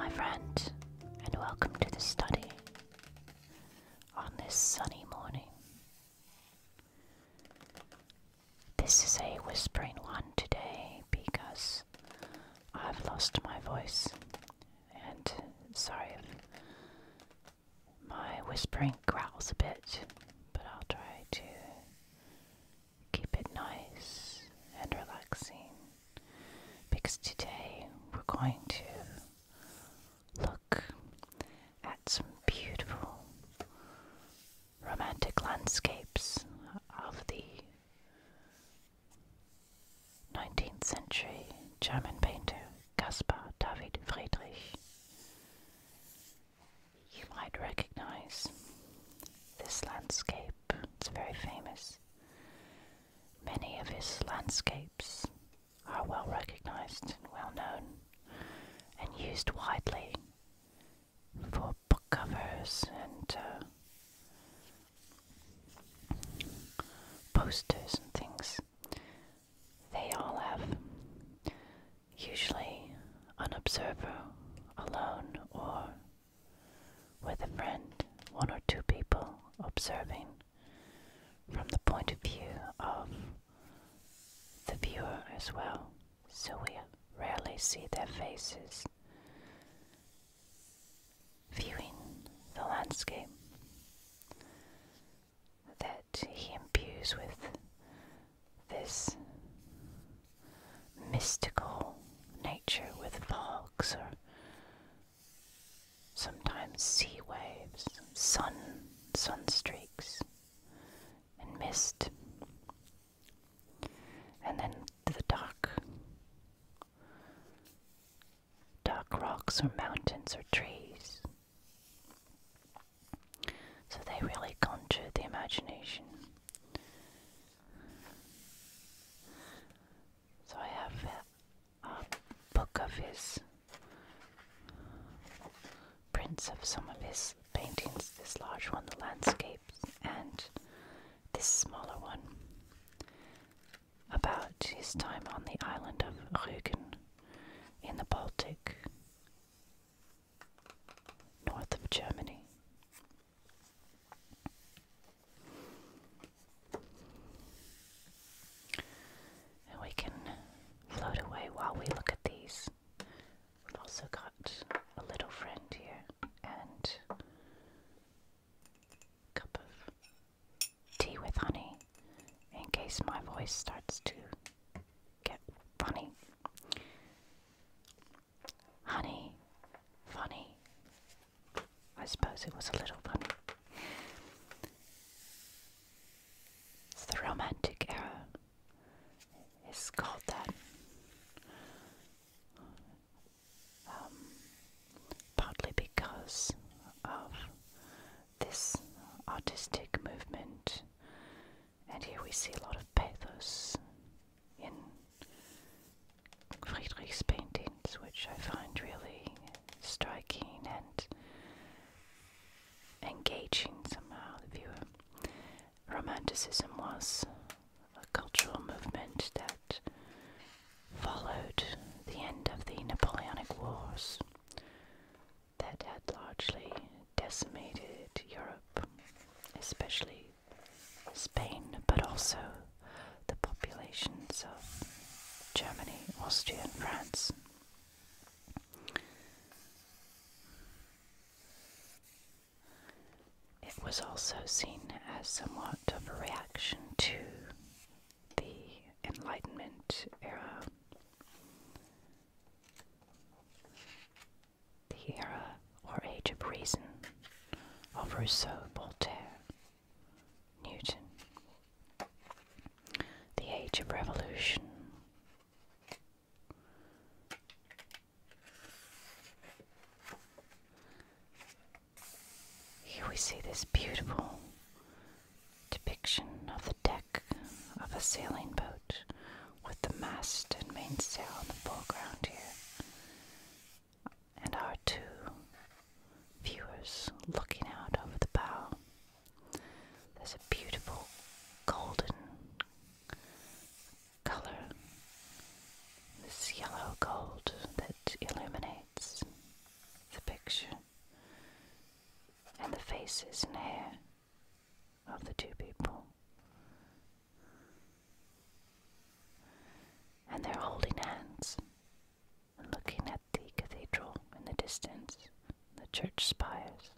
my friend, and welcome to the study on this sunny morning. This is a whispering one today because I've lost my voice, and sorry if my whispering growls a bit, but I'll try to keep it nice and relaxing because today we're going to look at some beautiful romantic landscapes of the 19th century German painter Caspar David Friedrich. You might recognize this landscape, it's very famous. Many of his landscapes are well recognized and well known and used widely for book covers and posters and things. They all have usually an observer alone or with a friend, one or two people observing from the point of view of the viewer as well, so we rarely see their faces viewing the landscape that he imbues with this mystical nature with fogs or sometimes sea waves, sun streaks and mist, and then the dark rocks or mountains or trees. So they really conjure the imagination. So I have a book of his prints of some of his paintings, this large one, the landscapes, and this smaller one about his time on the island of Rügen in the Baltic, north of Germany. And we can float away while we look at these. We've also got a little friend here and a cup of tea with honey in case my voice starts to get funny. Honey, funny. I suppose it was a little funny. It's the Romantic era. It's called that. Partly because of this artistic movement, and here we see a lot of pathos in Friedrich's paintings, which I find really striking and engaging somehow, the viewer. Romanticism was a cultural movement that followed the end of the Napoleonic Wars that had largely decimated Europe, especially Spain, but also the populations of Germany, Austria, and France. It was also seen as somewhat of a reaction to the Enlightenment era, the era or age of reason of Rousseau, Voltaire, Newton, the age of revolution. Here we see this beautiful depiction of the deck of a sailing boat with the mast and mainsail in the foreground here, and our two viewers looking out over the bow. There's a beautiful golden color, this yellow gold that illuminates faces and hair of the two people. And they're holding hands and looking at the cathedral in the distance, the church spires.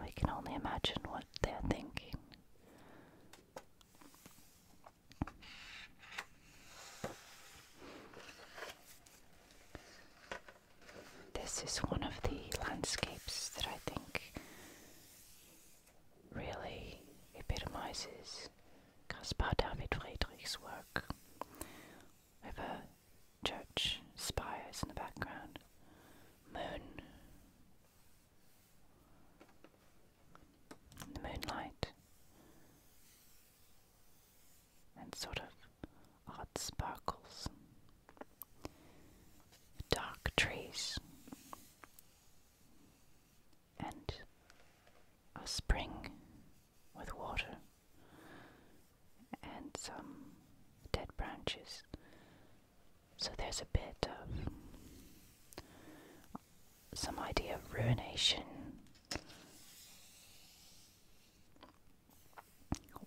We can only imagine what they're thinking. This is one of the landscapes that I think really epitomizes Caspar David Friedrich's work. We have a church spires in the background, moon, the moonlight, and sort of odd sparkles, dark trees, and a spring with water and some dead branches. So there's a bit of some idea of ruination,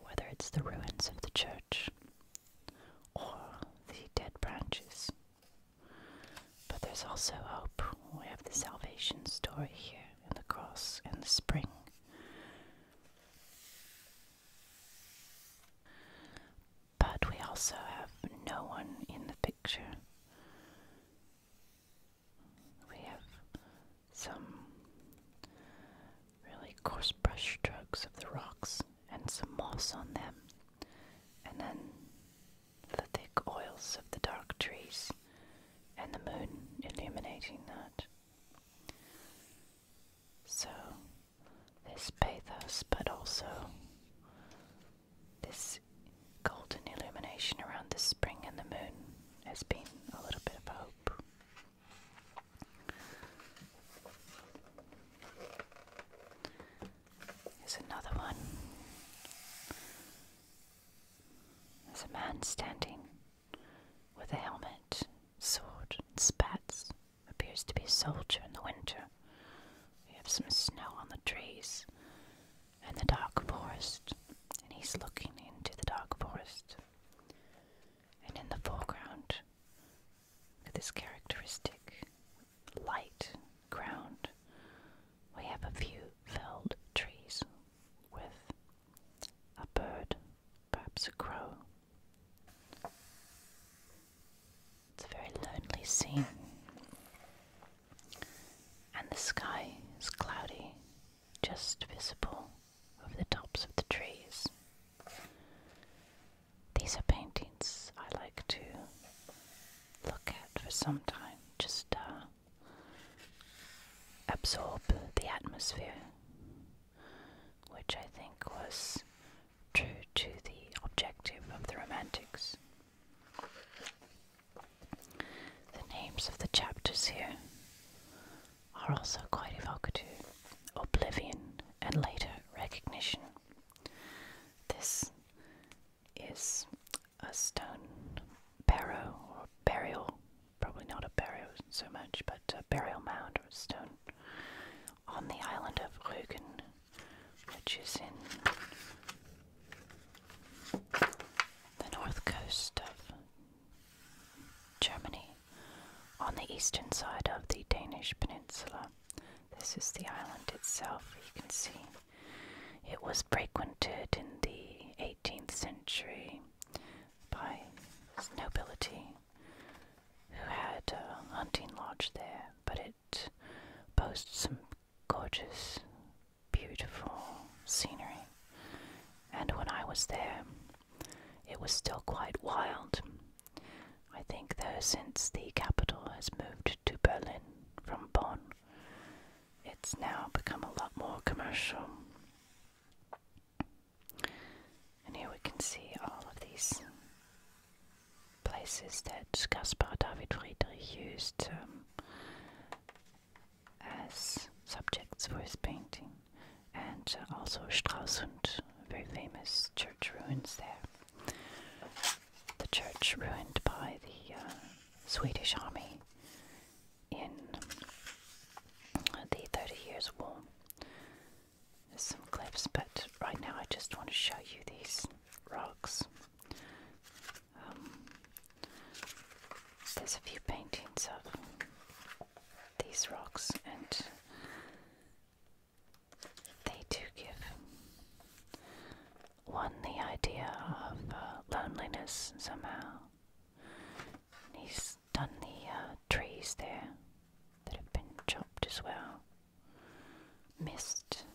whether it's the ruins of the church or the dead branches. But there's also hope. We have the salvation story here in the cross and the spring. But we also have no one in the picture. We have some really coarse brush strokes of the rocks and some moss on them, and then the thick oils of the dark trees and the moon illuminating that. So this pathos, but also this golden illumination around the spring and the moon has been a little bit of hope. Here's another one. There's a man standing with a helmet, sword, and spats. Appears to be a soldier in the winter. We have some snow on the trees and the dark forest, and he's looking into the dark forest. And in the foreground, with this characteristic light ground, we have a few felled trees with a bird, perhaps a crow. It's a very lonely scene. And the sky is cloudy, just visible over the tops of the trees. These are paintings I like to look at for some time, just absorb the atmosphere, which I think was true to the objective of the Romantics. The names of the chapters here are also quite evocative. Oblivion and later recognition. This is a stone barrow or burial, probably not a barrow so much, but a burial mound or stone on the island of Rügen, which is in the north coast of Germany, on the eastern side of the Danish peninsula. This is the island itself, you can see. It was frequented in the 18th century by nobility who had a hunting lodge there, but it boasts some gorgeous, beautiful scenery. And when I was there, it was still quite wild. I think though since the capital has moved to Berlin from Bonn, it's now become a lot more commercial. And here we can see all of these places that Caspar David Friedrich used as subjects for his painting. And also Stralsund, very famous church ruins there. The church ruined by the Swedish army these rocks, and they do give one the idea of loneliness somehow. And he's done the trees there that have been chopped as well. Mist,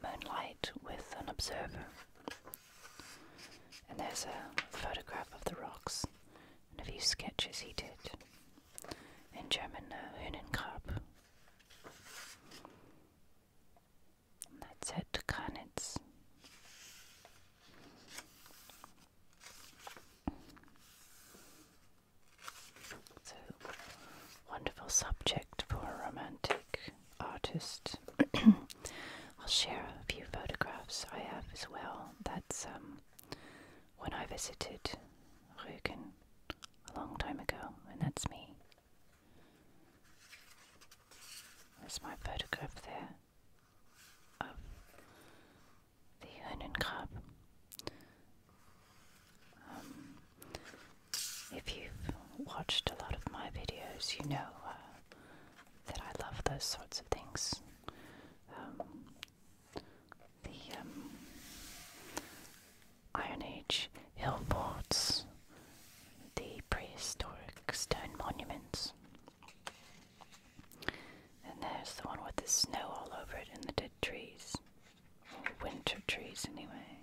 moonlight with an observer. And there's a photograph of the rocks and a few sketches he did in German, Hünengrab. And that's at Kanitz. So, wonderful subject for a romantic artist. I'll share a few photographs I have as well. That's when I visited Rügen a long time ago, and that's me. There's my photograph there of the Hünengrab. If you've watched a lot of my videos, you know that I love those sorts of things. The Iron Age hill forts, the prehistoric stone monuments, and there's the one with the snow all over it and the dead trees, or winter trees anyway.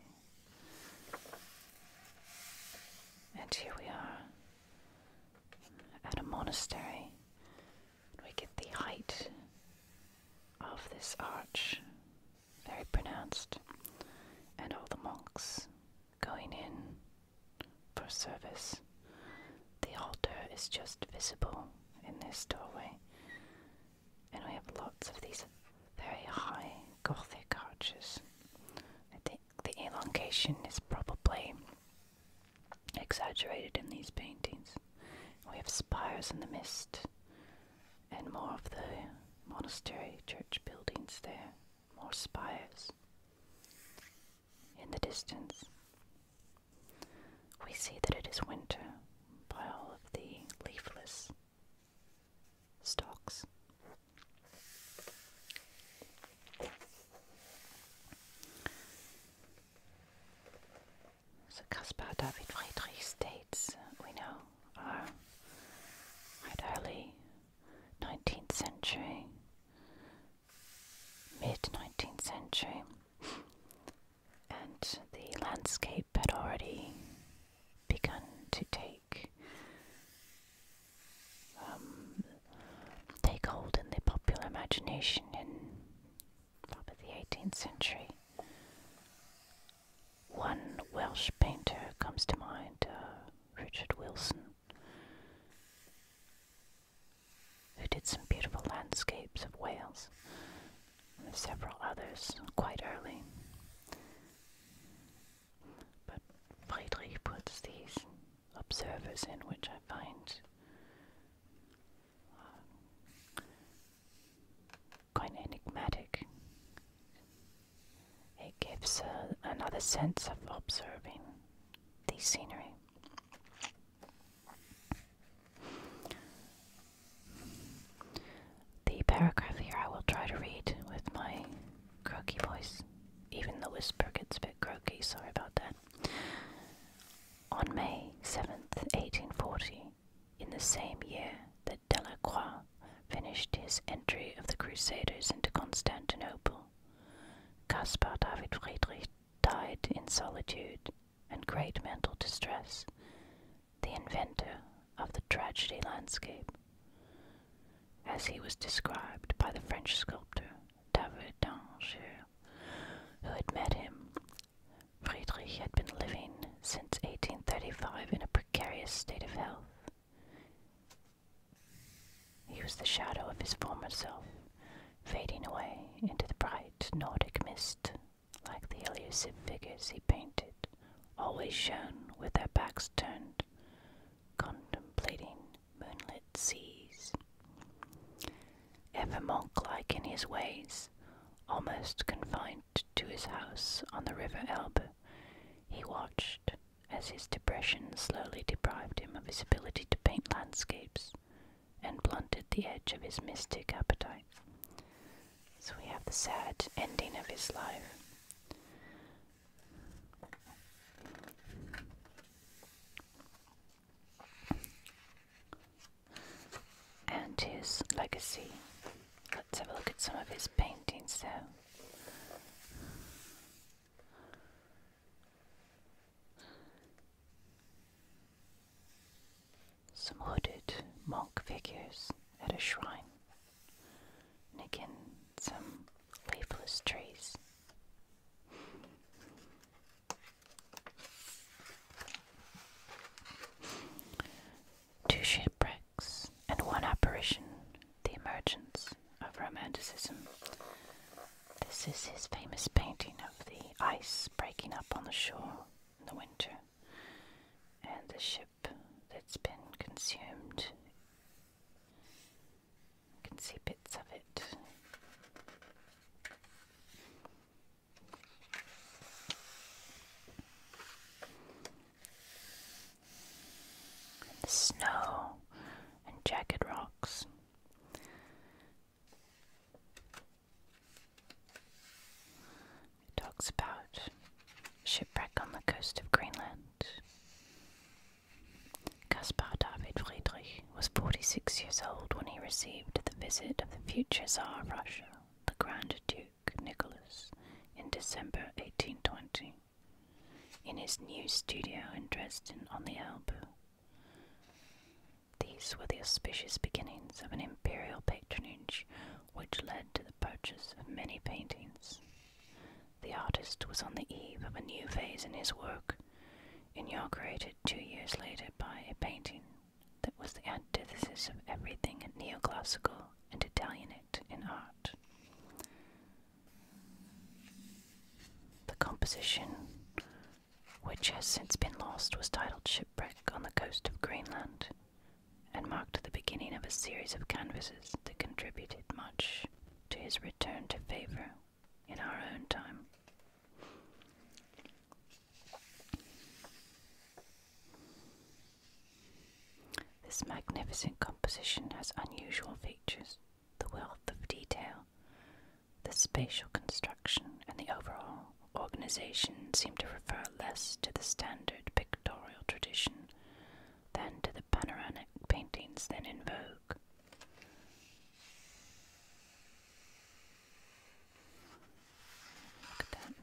And here we are at a monastery. We get the height of this arch, very pronounced, and all the monks going in for service. The altar is just visible in this doorway, and we have lots of these very high Gothic arches. I think the elongation is probably exaggerated in these paintings. We have spires in the mist, and more of the monastery church buildings there, more spires. In the distance, we see that it is winter by all of the leafless stalks. So Caspar David Friedrich's dates, we know, are at early 19th century, mid-19th century, and the landscape had already begun to take hold in the popular imagination in probably the 18th century. One Welsh painter comes to mind, Richard Wilson, who did some beautiful landscapes of Wales, and there's several others quite early. But Friedrich puts these observers in, which I find quite enigmatic. It gives another sense of observing the scenery. The paragraph here I will try to read with my croaky voice. Even the whisper gets a bit croaky, sorry about that. On May 7th, 1840, in the same year that Delacroix finished his entry of the Crusaders into Constantinople, Caspar David Friedrich died in solitude and great mental distress, the inventor of the tragedy landscape, as he was described by the French sculptor David d'Angers, who had met him. Friedrich had been living since 1835 in a precarious state of health. He was the shadow of his former self, fading away into the bright Nordic mist, like the elusive figures he painted, always shown with their backs turned, contemplating moonlit seas. Ever monk-like in his ways, almost confined to his house on the river Elbe, he watched as his depression slowly deprived him of his ability to paint landscapes, and blunted the edge of his mystic appetite. So we have the sad ending of his life. And his legacy. Let's have a look at some of his paintings though. Some hooded monk figures at a shrine. And again, some leafless trees. Two shipwrecks and one apparition, the emergence of Romanticism. This is his famous painting of the ice breaking up on the shore in the winter, and the ship that's been consumed. You can see bits of it. And the snow and jagged rocks. It talks about shipwreck on the coast of Greenland. Caspar David Friedrich was 46 years old when he received the visit of the future Tsar of Russia, the Grand Duke Nicholas, in December 1820, in his new studio in Dresden on the Elbe. These were the auspicious beginnings of an imperial patronage which led to the purchase of many paintings. The artist was on the eve of a new phase in his work, inaugurated 2 years later by a painting that was the antithesis of everything neoclassical and Italianate in art. The composition, which has since been lost, was titled Shipwreck on the Coast of Greenland, and marked the beginning of a series of canvases that contributed much to his return to favor in our own time. This magnificent composition has unusual features: the wealth of detail, the spatial construction, and the overall organization seem to refer less to the standard pictorial tradition than to the panoramic paintings then in vogue. Look at that.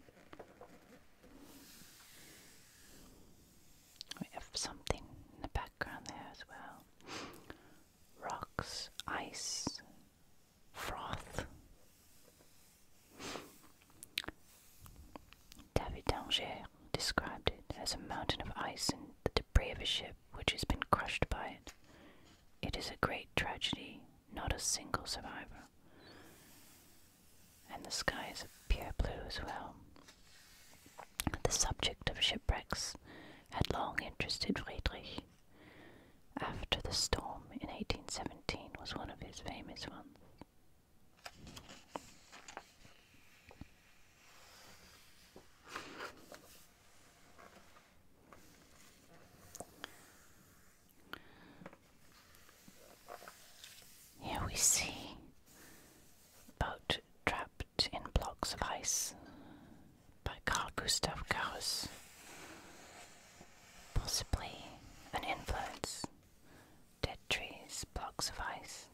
We have something in the background there as well. Rocks, ice, froth. David Danger described it as a mountain of ice and the debris of a ship which has been crushed by it. It is a great tragedy, not a single survivor. And the sky is a pure blue as well. The subject of shipwrecks had long interested Friedrich. After the Storm in 1817 was one of his famous ones. Here we see a boat trapped in blocks of ice by Carl Gustav Garus. Possibly an influence. Dead trees, blocks of ice.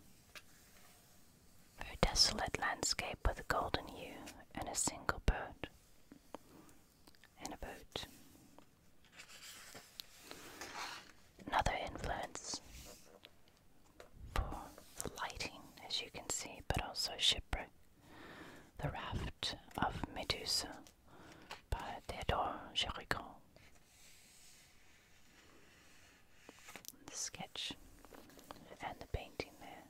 Very desolate landscape with a golden hue and a single bird in a boat. Another influence for the lighting, as you can see, but also shipwreck. The Raft of Medusa by Theodore Géricault. The sketch and the painting there.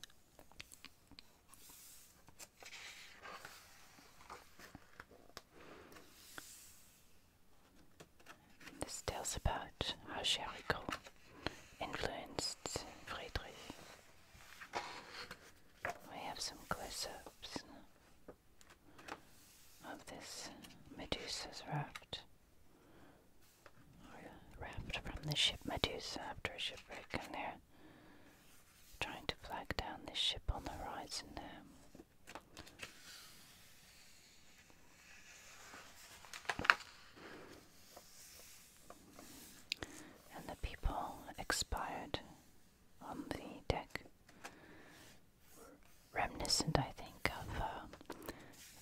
This tells about how Géricault influenced Friedrich. We have some close-ups of this Medusa's raft. Raft from the ship Medusa after a shipwreck, and they're trying to flag is in there. And the people expired on the deck, reminiscent, I think, of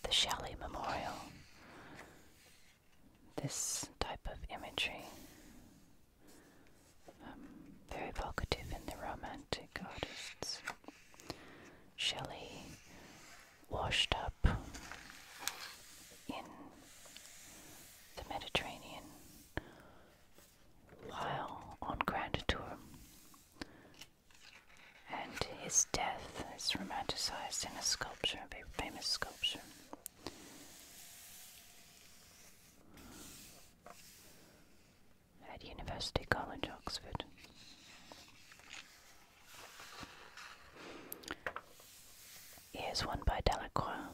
the Shelley Memorial. This type of imagery, very evocative in the Romantic artists. Shelley washed up in the Mediterranean while on Grand Tour, and his death is romanticized in a sculpture, a very famous sculpture. At University College, Oxford. Here's one by Delacroix,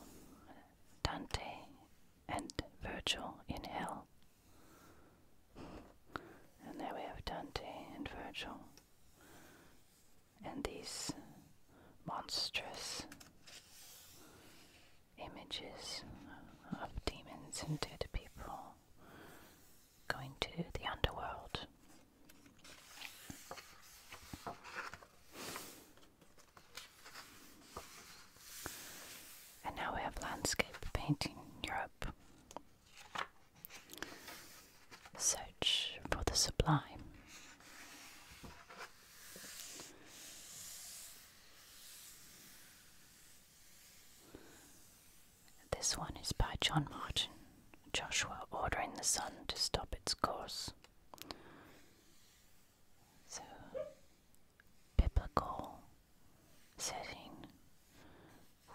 Dante and Virgil in Hell. And there we have Dante and Virgil. And these monstrous images of demons and dead people going to the underworld. And now we have landscape painting in Europe. Search for the sublime. This one is by John Martin, Joshua ordering the sun to stop its course. So, biblical setting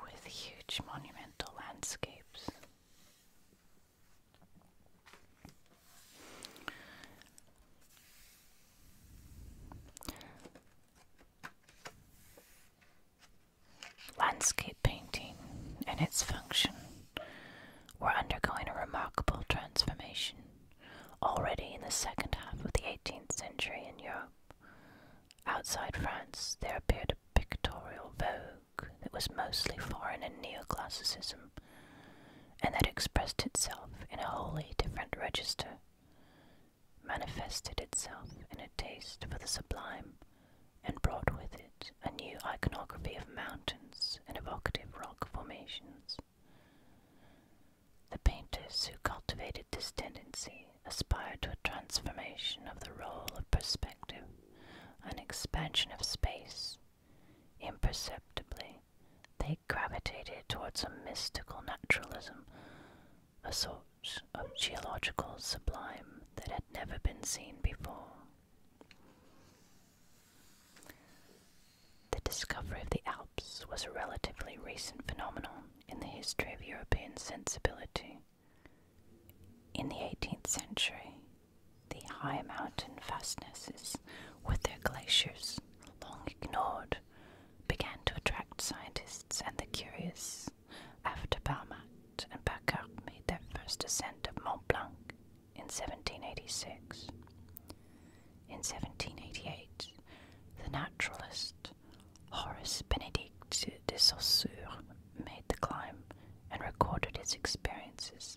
with huge monumental landscapes. Landscape painting and its function were undergoing a remarkable transformation already in the second half of the 18th century in Europe. Outside France, there appeared a pictorial vogue that was mostly foreign and neoclassicism, and that expressed itself in a wholly different register, manifested itself in a taste for the sublime, and brought with it a new iconography of mountains and evocative rock formations. The painters who cultivated this tendency aspired to a transformation of the role of perspective, an expansion of space. Imperceptibly, they gravitated towards a mystical naturalism, a sort of geological sublime that had never been seen before. The discovery of the Alps was a relatively recent phenomenon in the history of European sensibility. In the 18th century, the high mountain fastnesses, with their glaciers long ignored, began to attract scientists and the curious after Baumat and Paccard made their first ascent of Mont Blanc in 1786. In 1788, the naturalist Horace Benedict de Saussure made the climb and recorded his experiences,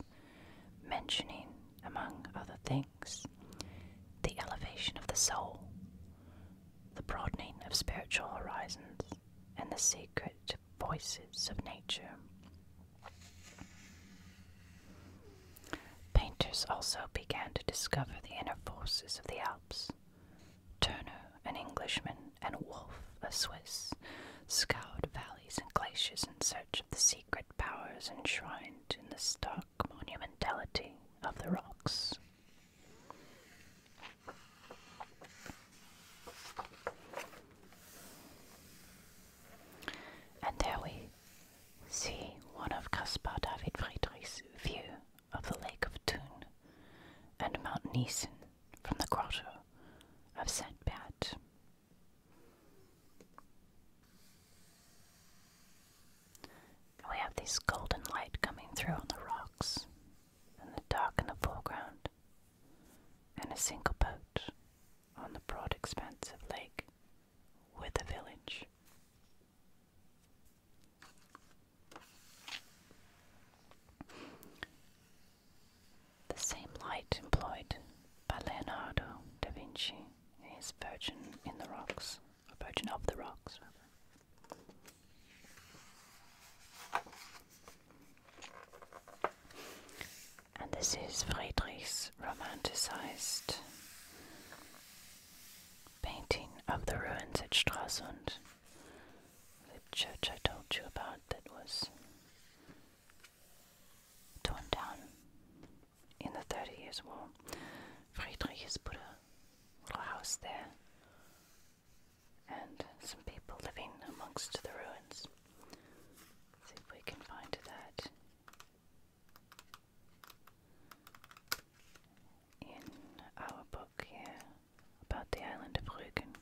mentioning, among other things, the elevation of the soul, the broadening of spiritual horizons, and the secret voices of nature. Painters also began to discover the inner forces of the Alps. Turner, an Englishman, and Wolff, a Swiss, scoured valleys and glaciers in search of the secret powers enshrined in the stark monumentality of the rocks. And there we see one of Caspar David Friedrich's view of the Lake of Thun and Mount Niesen from the grotto of St. Beat. We have this golden light coming through on the rocks, and the dark in the foreground, and a single boat on the broad expanse of lake with a village. This is Friedrich's romanticized painting of the ruins at Stralsund, the church I told you about that was torn down in the 30 Years' War. Friedrich has put a little house there and some people living amongst the ruins. Let's see if we can find that in our book here about the island of Rügen.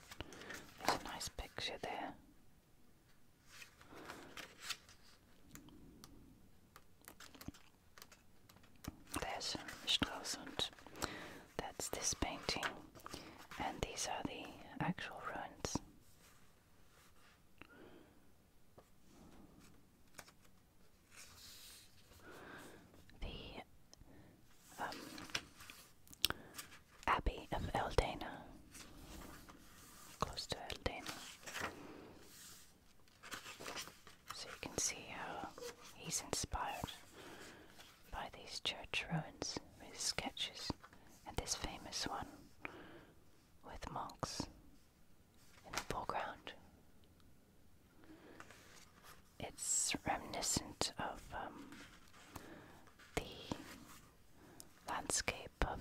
There's a nice picture there. There's Stralsund. That's this painting, and these are the actual ruins. The Abbey of Eldena, close to Eldena. So you can see how he's inspired by these church ruins with his sketches, and this famous one with monks in the foreground. It's reminiscent of the landscape of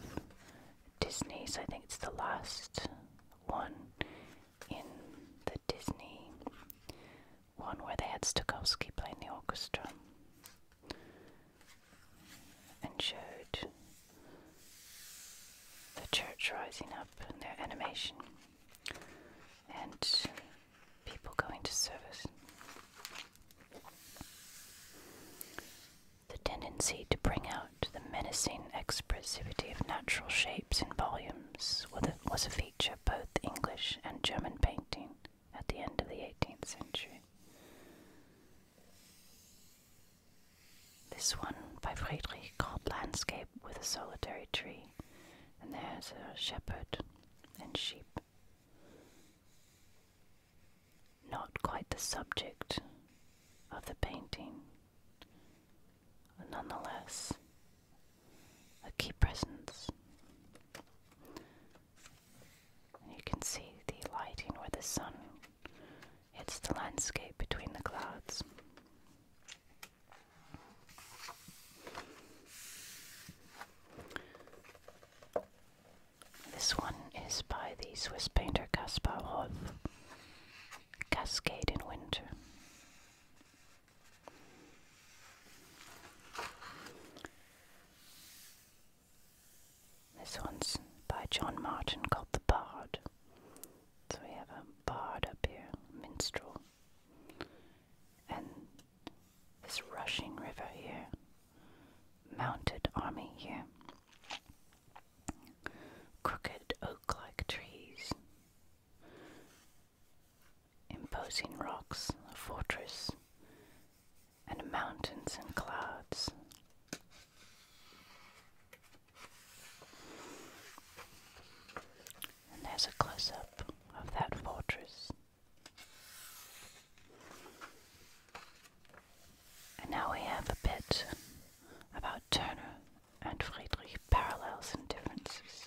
Disney's. I think it's the last one in the Disney one where they had Stokowski playing the orchestra and showed the church rising up in their animation and people going to service. The tendency to bring out the menacing expressivity of natural shapes and volumes was a feature of both English and German painting at the end of the 18th century. This one by Friedrich called Landscape with a Solitary Tree, and there's a shepherd and sheep. Not quite the subject of the painting, but nonetheless a key presence. And you can see the lighting where the sun hits the landscape between the clouds. This one is by the Swiss painter Caspar David Friedrich, Cascade in Winter. This one's by John Martin called The Bard. So we have a bard up here, minstrel, and this rushing river here, mounted army here, crooked oak-like trees, imposing rocks, a fortress, and mountains and clouds. And there's a close-up of that fortress. And now we have a bit about Turner and Friedrich, parallels and differences.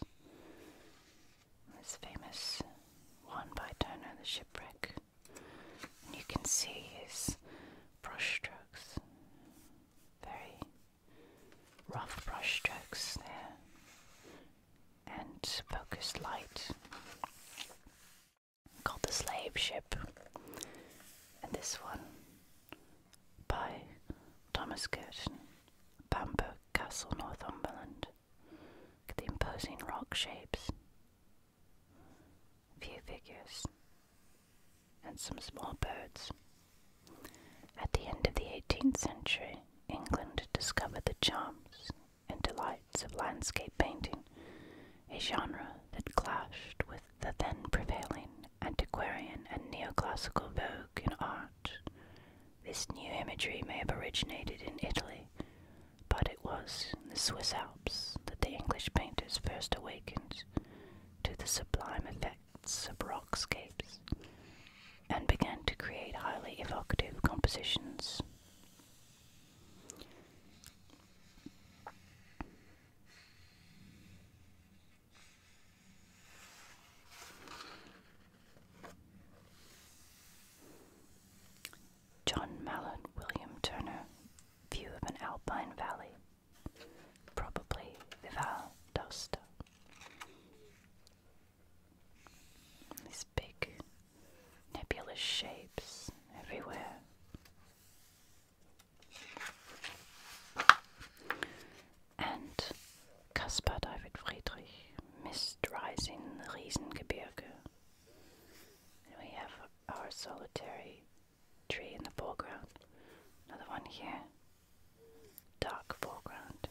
This famous one by Turner, The Shipwreck. And you can see his brush strokes, very rough brush strokes there, and focused light, called The Slave Ship. And this one by Thomas Girton, Bamberg Castle, Northumberland. Look at the imposing rock shapes, few figures, and some small birds. At the end of the 18th century, England discovered the charms and delights of landscape painting, a genre that clashed with the then prevailing antiquarian and neoclassical vogue in art. This new imagery may have originated in Italy, but it was in the Swiss Alps that the English painters first awakened to the sublime effects of rockscapes and began to create highly evocative compositions. here. Dark foreground,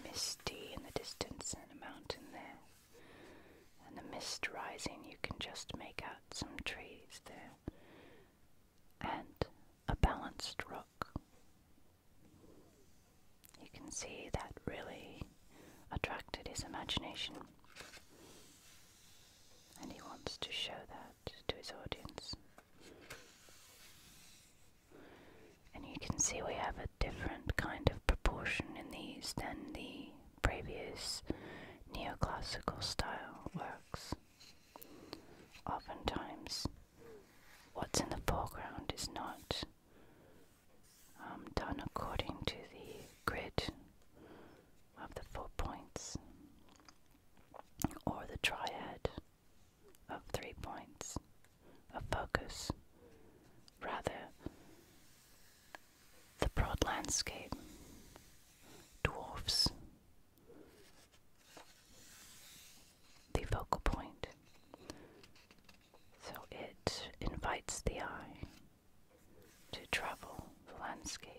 misty in the distance, and a mountain there. And the mist rising, you can just make out some trees there. And a balanced rock. You can see that really attracted his imagination. And he wants to show that to his audience. And you can see we have a different kind of proportion in these than the previous neoclassical style works. Oftentimes, what's in the foreground is not done according to the grid of the 4 points or the triad of 3 points of focus. Rather, the broad landscape dwarfs the focal point, so it invites the eye to travel the landscape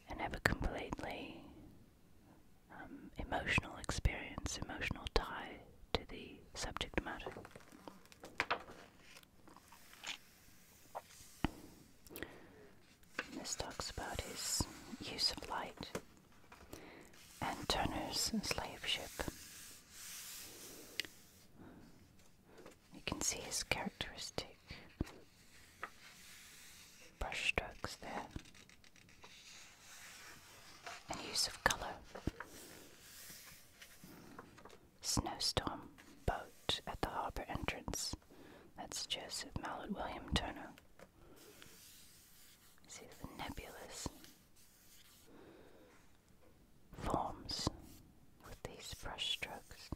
and have a completely emotional experience, emotional tie to the subject matter. This talks about his use of light and Turner's slave ship. You can see his characteristic brush strokes there, and use of color. Snowstorm boat at the harbour entrance. That's Joseph Mallet William Turner. See the nebulous forms with these brush strokes.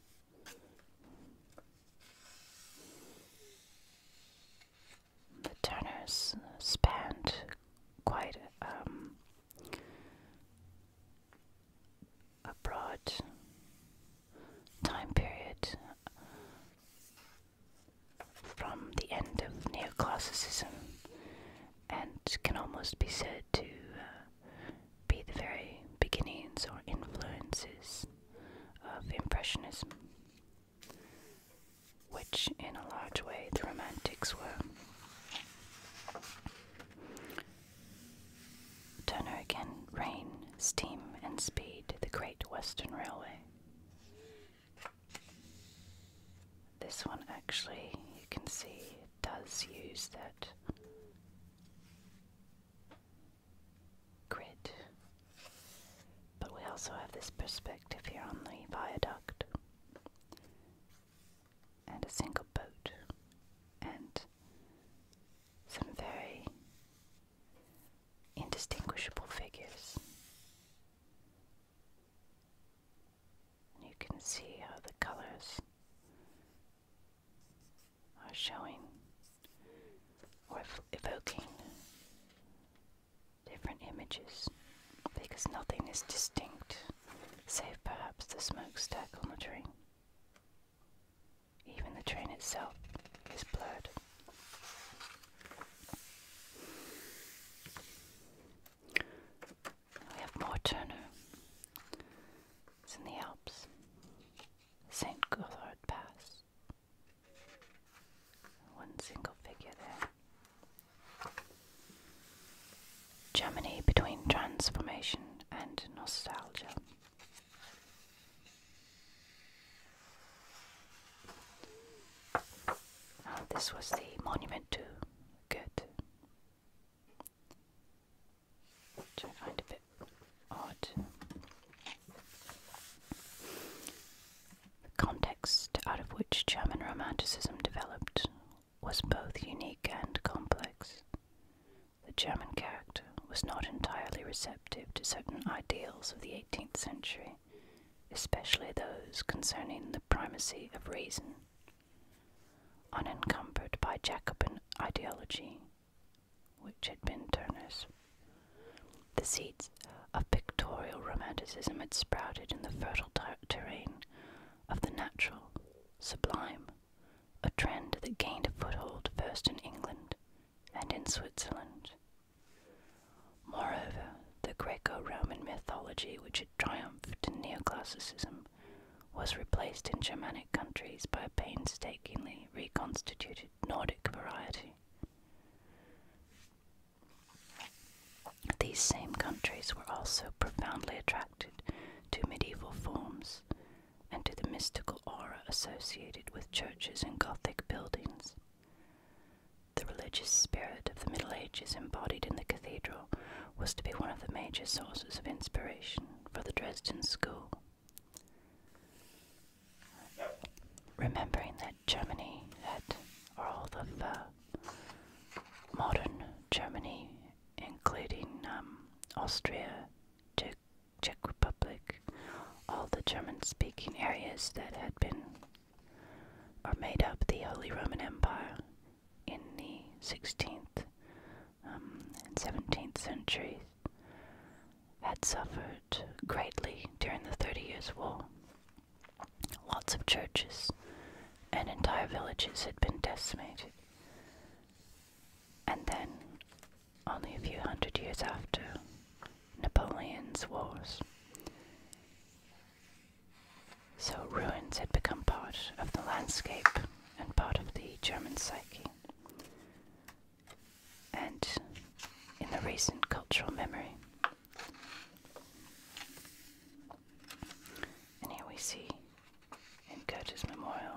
The Turners spanned quite a broad time period from the end of neoclassicism, and can almost be said to be the very beginnings or influences of Impressionism, which in a large way the Romantics were. Turner again, rain, steam, and speed, the Great Western Railway. This one actually, you can see, does use that grid, but we also have this perspective here on the viaduct, and a single boat, and some very indistinguishable figures. And you can see how the colors are showing or evoking different images, because nothing is distinct save perhaps the smokestack on the train. Even the train itself is blurred. We have more Turner. It's in the Alps. St. Gothard Pass. One single figure there. Germany between transformation and nostalgia. This was the monument to Goethe, which I find a bit odd. The context out of which German Romanticism developed was both unique and complex. The German character was not entirely receptive to certain ideals of the 18th century, especially those concerning the primacy of reason. Unencumbered by Jacobin ideology, which had been Turner's. The seeds of pictorial romanticism had sprouted in the fertile terrain of the natural, sublime, a trend that gained a foothold first in England and in Switzerland. ideology which had triumphed in neoclassicism was replaced in Germanic countries by a painstakingly reconstituted Nordic variety. These same countries were also profoundly attracted to medieval forms and to the mystical aura associated with churches and Gothic buildings. The religious spirit of the Middle Ages embodied in the cathedral was to be one of the major sources of inspiration for the Dresden School. Remembering that Germany had, or all of modern Germany, including Austria, Czech Republic, all the German-speaking areas that had been, or made up the Holy Roman Empire in the 16th and 17th centuries, had suffered greatly during the 30 Years' War. Lots of churches and entire villages had been decimated. And then, only a few hundred years after Napoleon's wars, so ruins had become part of the landscape and part of the German psyche. And in the recent cultural memory, and here we see in Goethe's memorial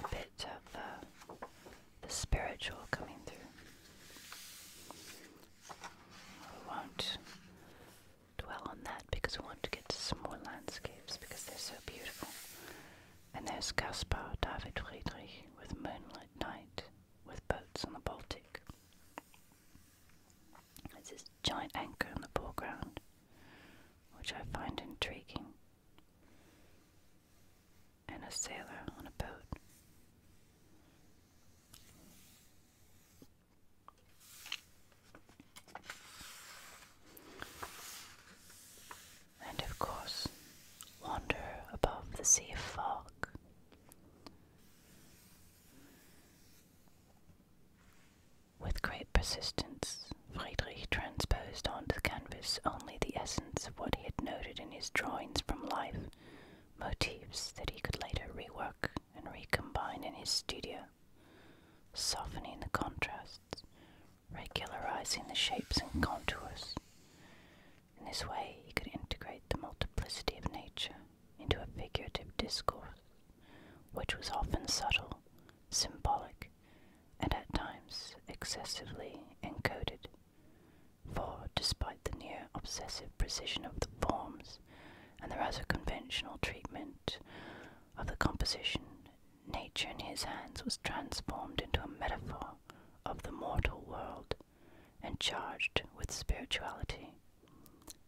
a bit of the spiritual coming through. We won't dwell on that because we want to get to some more landscapes because they're so beautiful. And there's Caspar David Friedrich with Moonlit Night with boats on the Baltic. There's this giant anchor in the foreground, which I find intriguing, and a sailor on a boat. And of course, wander above the sea of fog. With great persistence, Friedrich transposed onto the canvas only the essence of what he had noted in his drawings from life, motifs that he could later rework and recombine in his studio, softening the contrasts, regularizing the shapes and contours. In this way, he could integrate the multiplicity of nature into a figurative discourse, which was often subtle, symbolic, and at times excessively encoded. For, despite the near obsessive precision of the forms and the rather conventional treatment of the composition, nature in his hands was transformed into a metaphor of the mortal world and charged with spirituality.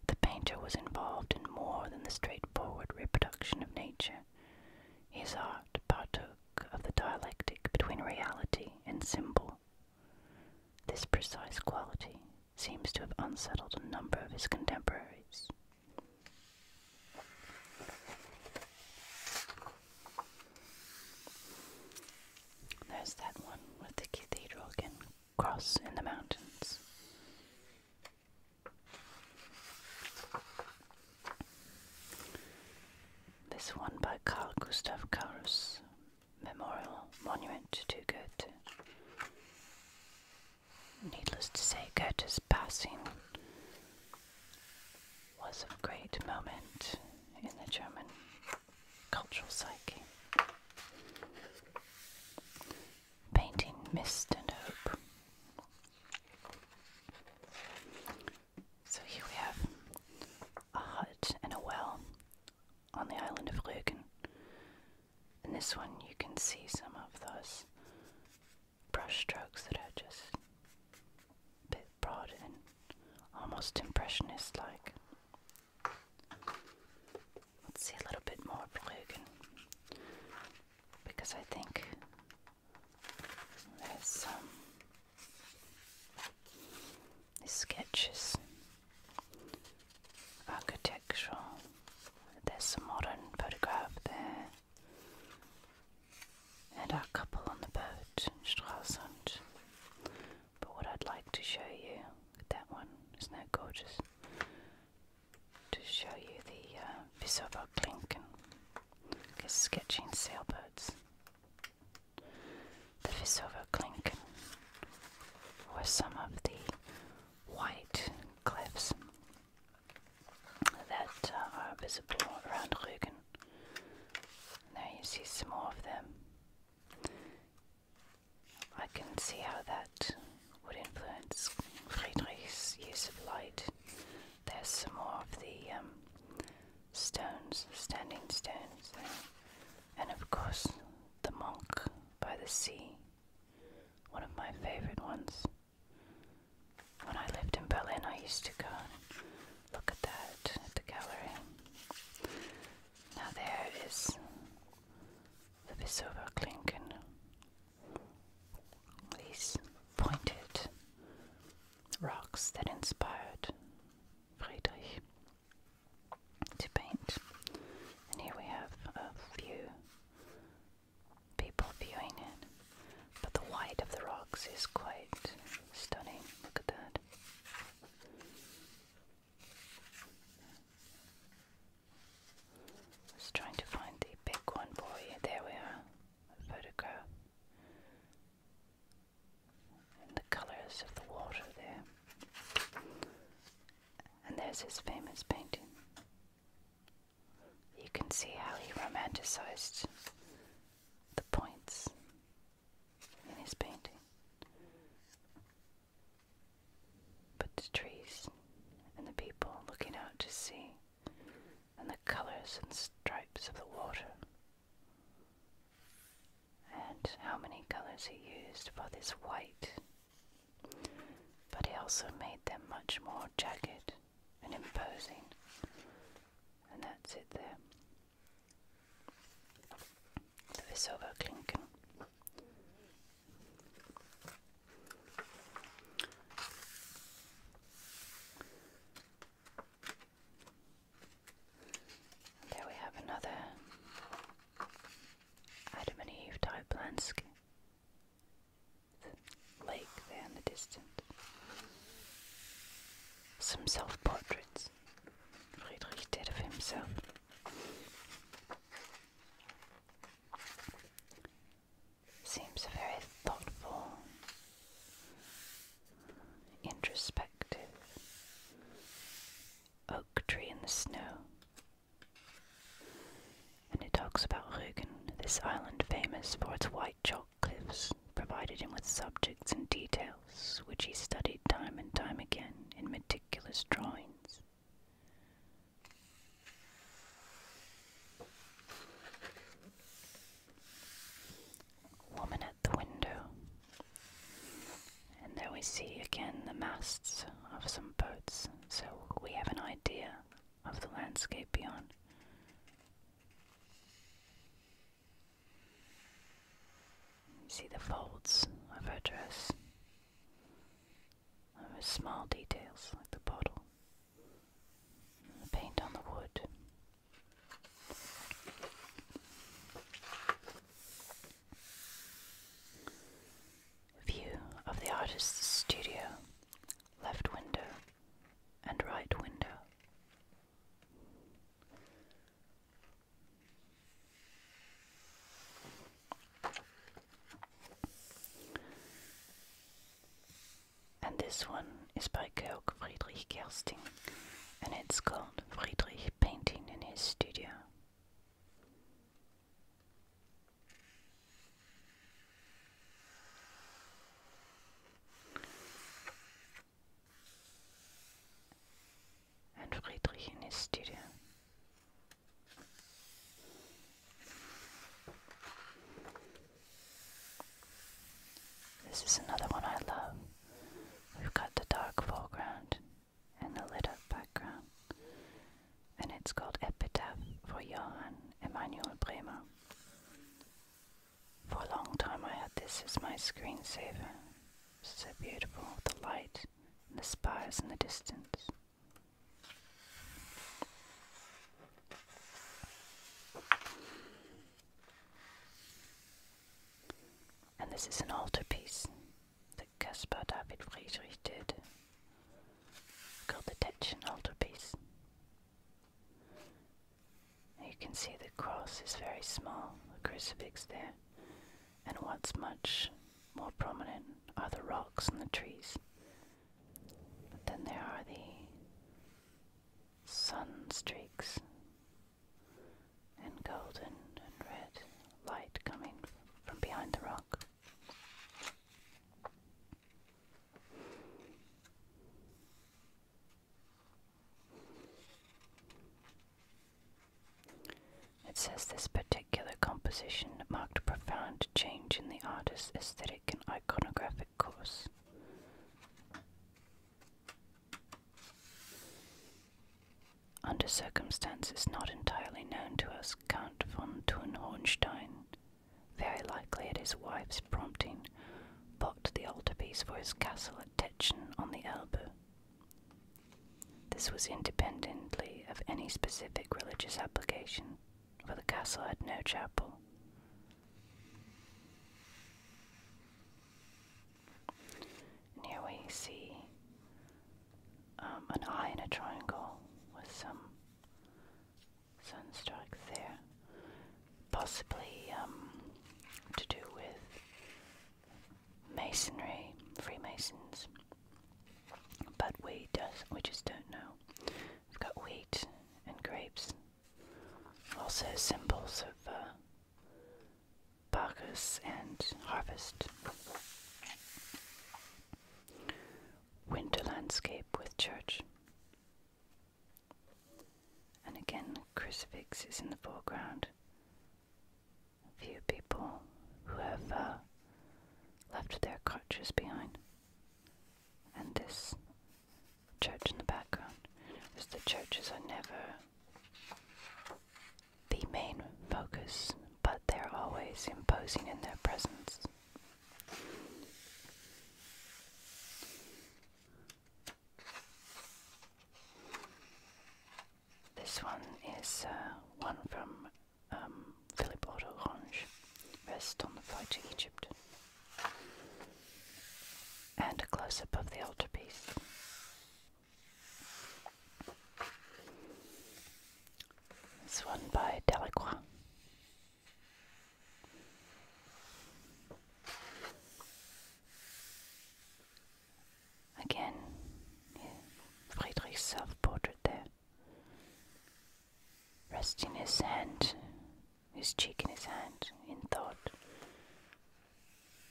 The painter was involved in more than the straightforward reproduction of nature. His art partook of the dialectic between reality and symbol. This precise quality seems to have unsettled a number of his contemporaries. There's that one with the cathedral again, cross in the mountains. This one by Carl Gustav Karus, Memorial Monument to Goethe. Needless to say, Goethe's passing was a great moment in the German cultural psyche. Painting mist and hope. So here we have a hut and a well on the island of Rügen. In this one you can see some of those brush strokes that are just a bit broad and almost impressionist-like. Let's see a little bit more of Rügen, because I think there's some sketches, architectural. There's some modern photograph there, and our couple on the boat, Stralsund. But what I'd like to show you with that one Klinken, were some of the white cliffs that are visible around Rügen. There you see some more of them. I can see how that would influence Friedrich's use of light. There's some more of the stones, standing stones there. And of course, the monk by the sea, one of my favorite ones. When I lived in Berlin, I used to go and look at that at the gallery. Now there is the Klinken. These pointed rocks that inspired Friedrich to paint. And here we have a few people viewing it. But the white of the rocks is quite stunning. Look at that. I was trying to find the big one for you. There we are. A photograph. And the colors of the water there. And there's his famous painting. You can see how he romanticized the points in his painting. But the trees and the people looking out to sea and the colors and stripes of the water and how many colors he used for this white. But he also made them much more jagged and imposing. And that's it there. The Klinken. There we have another Adam and Eve type landscape. The lake there in the distance. Some self-portraits Friedrich did of himself. Seems a very thoughtful, introspective oak tree in the snow. And it talks about Rügen, this island famous for its white chalk cliffs, provided him with subjects and details which he studied time and time again in meticulous drawings. Woman at the window. And there we see again the masts of some boats, so we have an idea of the landscape beyond. You see the folds of her dress. Small details like the bottle, the paint on the wood. View of the artist's studio, left window and right window. And this one is by Georg Friedrich Kersting, and it's called Friedrich Painting in his Studio. And Friedrich in his studio. This is another one I love. We've got the dark foreground and the lit up background, and it's called Epitaph for Johann Emanuel Bremer. For a long time I had this as my screensaver. So beautiful, the light and the spires in the distance. And this is an altarpiece that Caspar David Friedrich did, called the Tetchen altarpiece. You can see the cross is very small, the crucifix there, and what's much more rocks and the trees. But then there are the sun streaks and golden and red light coming from behind the rock. It says this particular composition marked a profound change in the artist's aesthetic and iconographic course. Under circumstances not entirely known to us, Count von Thun-Hohenstein, very likely at his wife's prompting, bought the altarpiece for his castle at Teschen on the Elbe. This was independently of any specific religious application, for the castle had no chapel. And here we see an eye in a triangle with some sunstrikes there, possibly to do with masonry, Freemasons, but we just don't know. We've got wheat and grapes, also symbols of Bacchus and harvest. Winter landscape with church. And again, crucifix is in the foreground. A few people who have left their crutches behind. And this church in the background, as the churches are never the main focus, but they're always imposing in their presence. This one is one from Philippe Orange, Rest on the Flight to Egypt, and a close-up of the altarpiece. This one by Delacroix. Again, Friedrich's self-portrait there. Resting his hand, his cheek in his hand, in thought.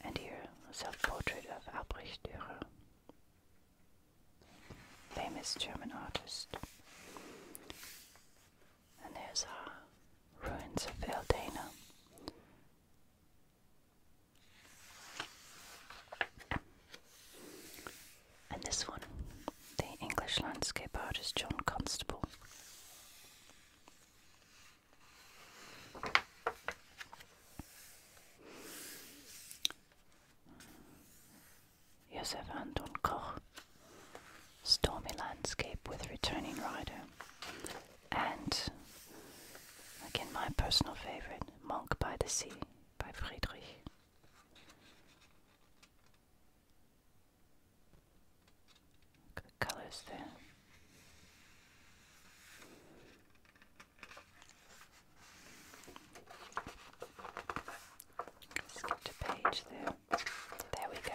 And here, a self-portrait of Albrecht Dürer, famous German artist. And there's our ruins of Eldena. And this one, the English landscape artist John Constable. Josef Anton Koch, stormy landscape with returning rider. And again, my personal favorite, Monk by the Sea by Friedrich. Look at the colors there. Skipped a page there. There we go.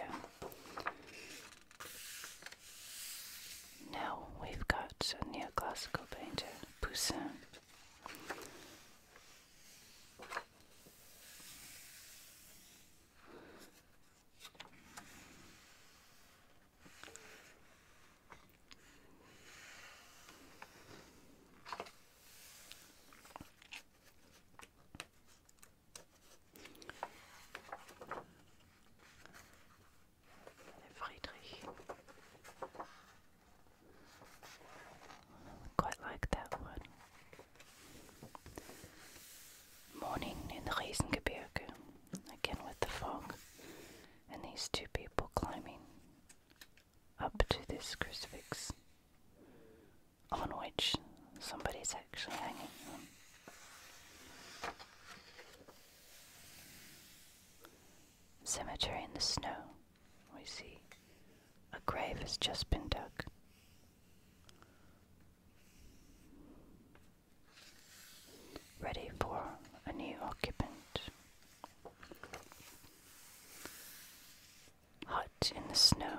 Now we've got a neoclassical painter, Poussin. Friedrich. Quite like that one. Morning in the Riesengebirge, again with the fog, and these two people climbing up to this crucifix, on which somebody's actually hanging on. Cemetery in the snow. We see a grave has just been dug. Ready for a new occupant. Hut in the snow.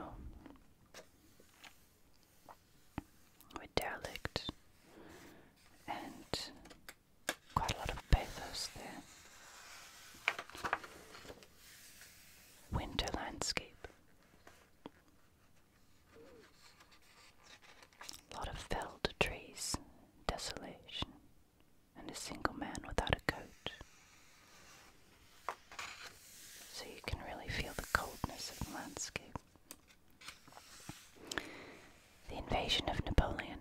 Invasion of Napoleon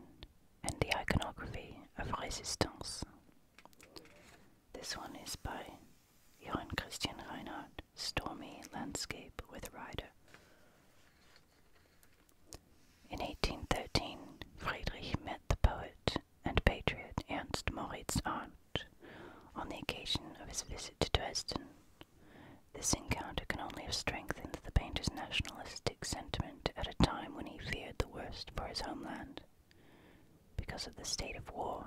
and the Iconography of Resistance. This one is by Johann Christian Reinhardt, Stormy Landscape with a Rider. In 1813, Friedrich met the poet and patriot Ernst Moritz Arndt on the occasion of his visit to Dresden. This encounter can only have strengthened the painter's nationalistic sentiment at a time when he feared the worst for his homeland. Because of the state of war,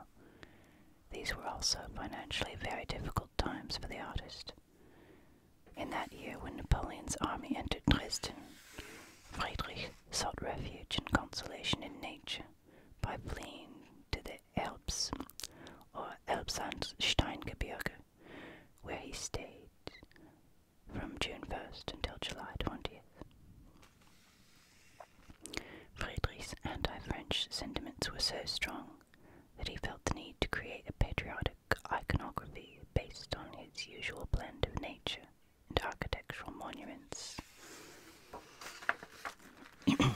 these were also financially very difficult times for the artist. In that year, when Napoleon's army entered Dresden, Friedrich sought refuge and consolation in nature by fleeing to the Alps, or Elbsandsteingebirge, where he stayed from June 1st until July 20th. Friedrich's anti-French sentiments were so strong that he felt the need to create a patriotic iconography based on his usual blend of nature and architectural monuments. These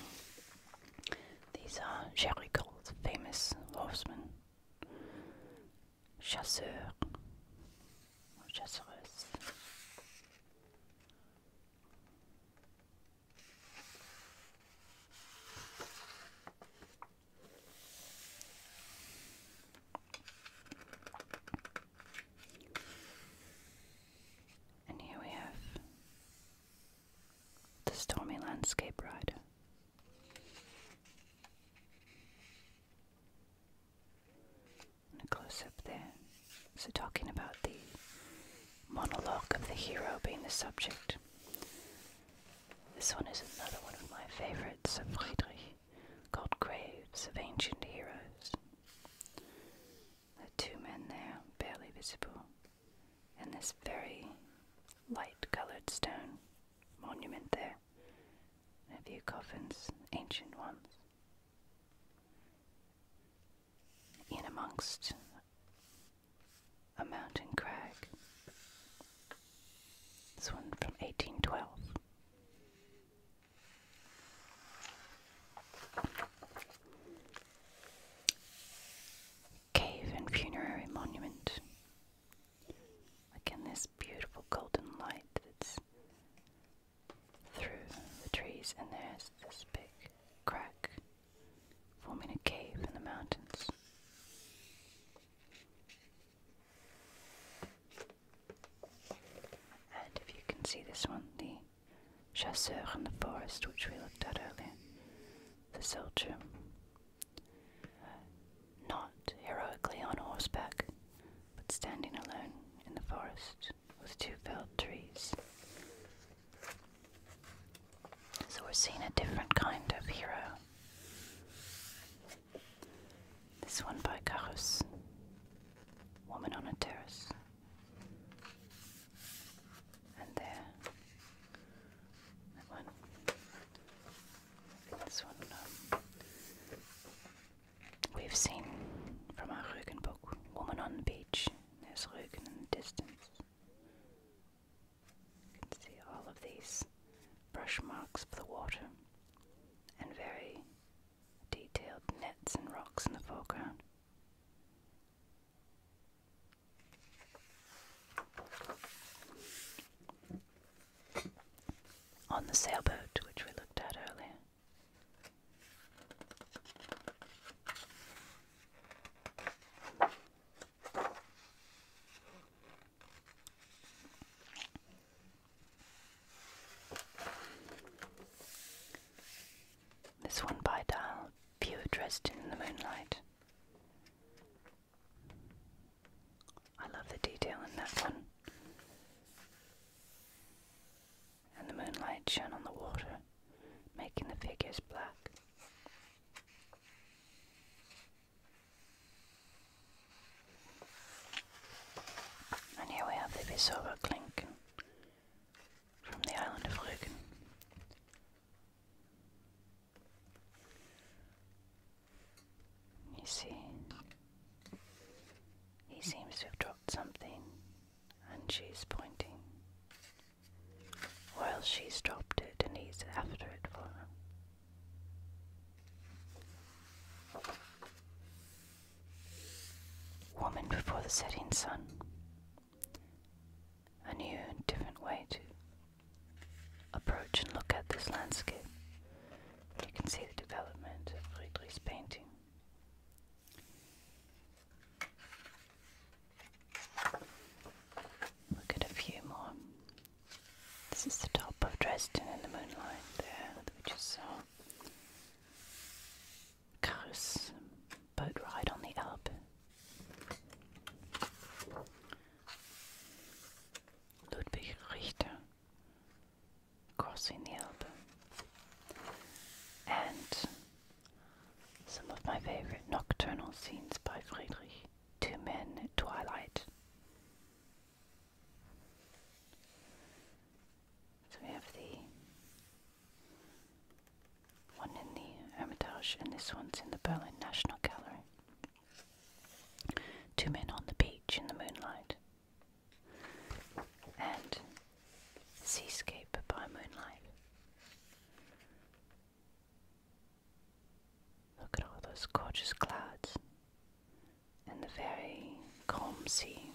are Géricault's famous horsemen, chasseurs, or chasseresses. And here we have the Stormy Landscape Rider. And a close-up there. So talking about the monologue of the hero being the subject. This one is another one of my favorites of Friedrich, called Graves of Ancient Heroes. There are two men there, barely visible, and this very light-colored stone monument there. And a few coffins, ancient ones. In amongst a mountain crag. This one from 1812. Cave and funerary monument. Again, this beautiful golden light that's through the trees, and there's this big crack forming a cave in the mountains. And if you can see this one, the chasseur in the forest, which we looked at earlier, the soldier, not heroically on horseback, but standing alone in the forest with two felled trees. So we're seeing a different kind of hero. This one by Carus, Woman on a Terrace. And there, that one. This one we've seen from our Rügen book, Woman on the Beach. There's Rügen in the distance. You can see all of these brush marks of the water and very detailed nets and rocks in the foreground. On the sailboat, which we looked at earlier. This one by Dahl, View of Dresden in the Moonlight. I love the detail in that one. And the moonlight shone on the water, making the figures black. And here we have the Visova Klinken from the island of Rügen. You see, he seems to have dropped something, and she's pointing. Or else she's dropped it and he's after it for her. setting sun. A new and different way to approach and look at this landscape. You can see the development of Friedrich's painting. Look at a few more. This is the top of Dresden in the moonlight there that we just saw. Cars, boat ride on the Elbe. Ludwig Richter crossing the Elbe. And some of my favorite nocturnal scenes by Friedrich. Two men at twilight. So we have the one in the Hermitage and this one's in the Berlin National Gallery. Two men on the beach in the moonlight. And seascape by moonlight. Look at all those gorgeous clouds and the very calm sea.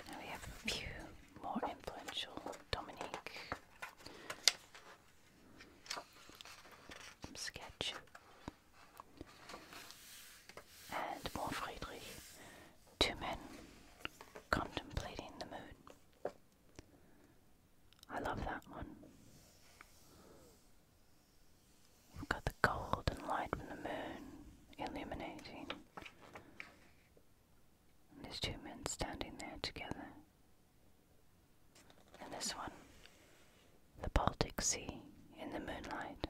Now we have a few more influential Dominique sketch and more Friedrich. Two men contemplating the moon. I love that one. We've got the golden light from the moon illuminating. And there's two men standing there together. And this one, the Baltic Sea in the moonlight.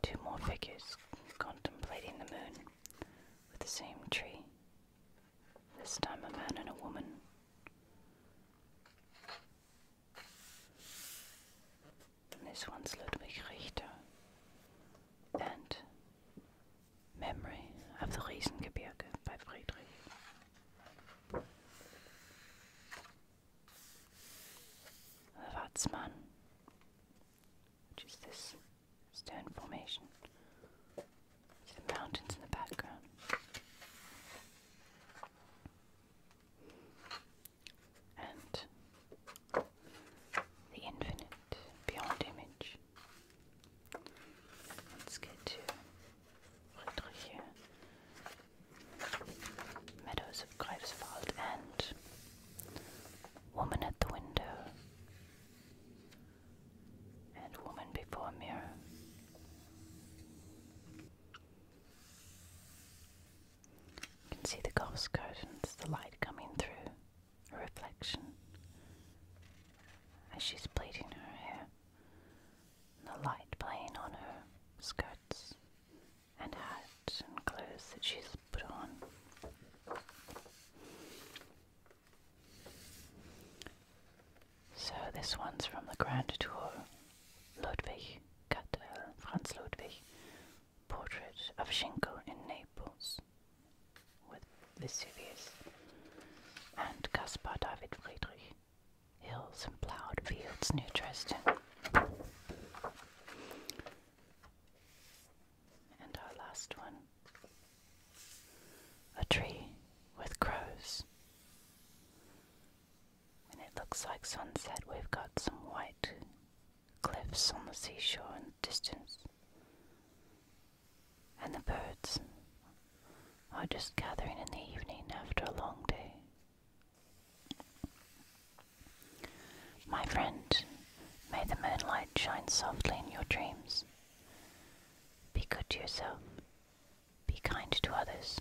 Two more figures contemplating the moon with the same tree. This time a man and a woman. And this one's Ludwig Richter. And Memory of the Riesengebirge by Friedrich. The Watzmann, which is this stone formation. See the mountains in the background. And the infinite beyond image. Let's get to Friedrich here. Meadows of Greifswald and Woman at the Window. And Woman Before a Mirror. You can see the gauze curtains, the light coming through, a reflection as she's plaiting her hair, and the light playing on her skirts and hat and clothes that she's put on. So this one's from the Grand Tour, Ludwig Kattel, Franz Ludwig, portrait of Schinkel in Naples, with Vesuvius, and Caspar David Friedrich, hills and ploughed fields near Dresden. And our last one, a tree with crows. When it looks like sunset, we've got some white cliffs on the seashore in the distance. And the birds are just gathering in the evening after a long day. My friend, may the moonlight shine softly in your dreams. Be good to yourself. Be kind to others.